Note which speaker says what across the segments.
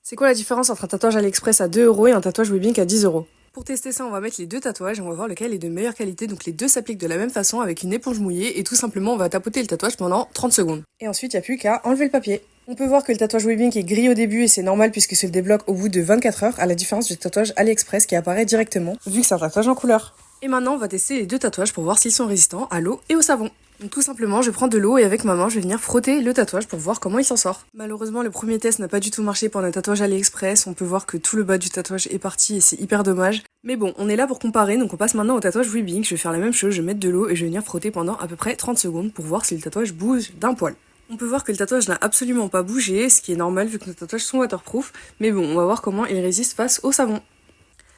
Speaker 1: C'est quoi la différence entre un tatouage AliExpress à 2 € et un tatouage Webbing à 10 €? Pour tester ça, on va mettre les deux tatouages et on va voir lequel est de meilleure qualité. Donc les deux s'appliquent de la même façon avec une éponge mouillée et tout simplement on va tapoter le tatouage pendant 30 secondes. Et ensuite, il n'y a plus qu'à enlever le papier. On peut voir que le tatouage Webbing est gris au début et c'est normal puisque se débloque au bout de 24 heures, à la différence du tatouage AliExpress qui apparaît directement vu que c'est un tatouage en couleur. Et maintenant, on va tester les deux tatouages pour voir s'ils sont résistants à l'eau et au savon. Donc tout simplement, je prends de l'eau et avec ma main, je vais venir frotter le tatouage pour voir comment il s'en sort. Malheureusement, le premier test n'a pas du tout marché pour un tatouage AliExpress. On peut voir que tout le bas du tatouage est parti et c'est hyper dommage. Mais bon, on est là pour comparer, donc on passe maintenant au tatouage Webbing. Je vais faire la même chose, je vais mettre de l'eau et je vais venir frotter pendant à peu près 30 secondes pour voir si le tatouage bouge d'un poil. On peut voir que le tatouage n'a absolument pas bougé, ce qui est normal vu que nos tatouages sont waterproof. Mais bon, on va voir comment il résiste face au savon.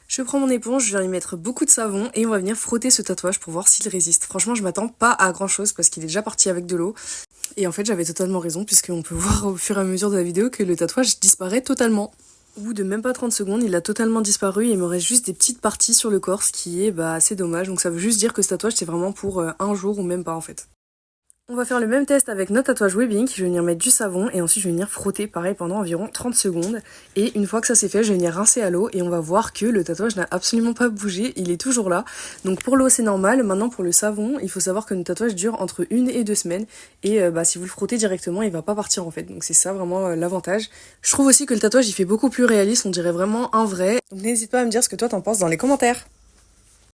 Speaker 1: Je prends mon éponge, je viens y mettre beaucoup de savon et on va venir frotter ce tatouage pour voir s'il résiste. Franchement, je m'attends pas à grand chose parce qu'il est déjà parti avec de l'eau. Et en fait, j'avais totalement raison puisqu'on peut voir au fur et à mesure de la vidéo que le tatouage disparaît totalement. Au bout de même pas 30 secondes, il a totalement disparu et il me reste juste des petites parties sur le corps, ce qui est assez dommage. Donc ça veut juste dire que ce tatouage c'est vraiment pour un jour ou même pas en fait. On va faire le même test avec notre tatouage Webbing. Je vais venir mettre du savon et ensuite je vais venir frotter pareil pendant environ 30 secondes. Et une fois que ça c'est fait, je vais venir rincer à l'eau et on va voir que le tatouage n'a absolument pas bougé, il est toujours là. Donc pour l'eau c'est normal, maintenant pour le savon, il faut savoir que notre tatouage dure entre 1 et 2 semaines. Et si vous le frottez directement, il va pas partir en fait. Donc c'est ça vraiment l'avantage. Je trouve aussi que le tatouage il fait beaucoup plus réaliste, on dirait vraiment un vrai. Donc n'hésite pas à me dire ce que toi t'en penses dans les commentaires.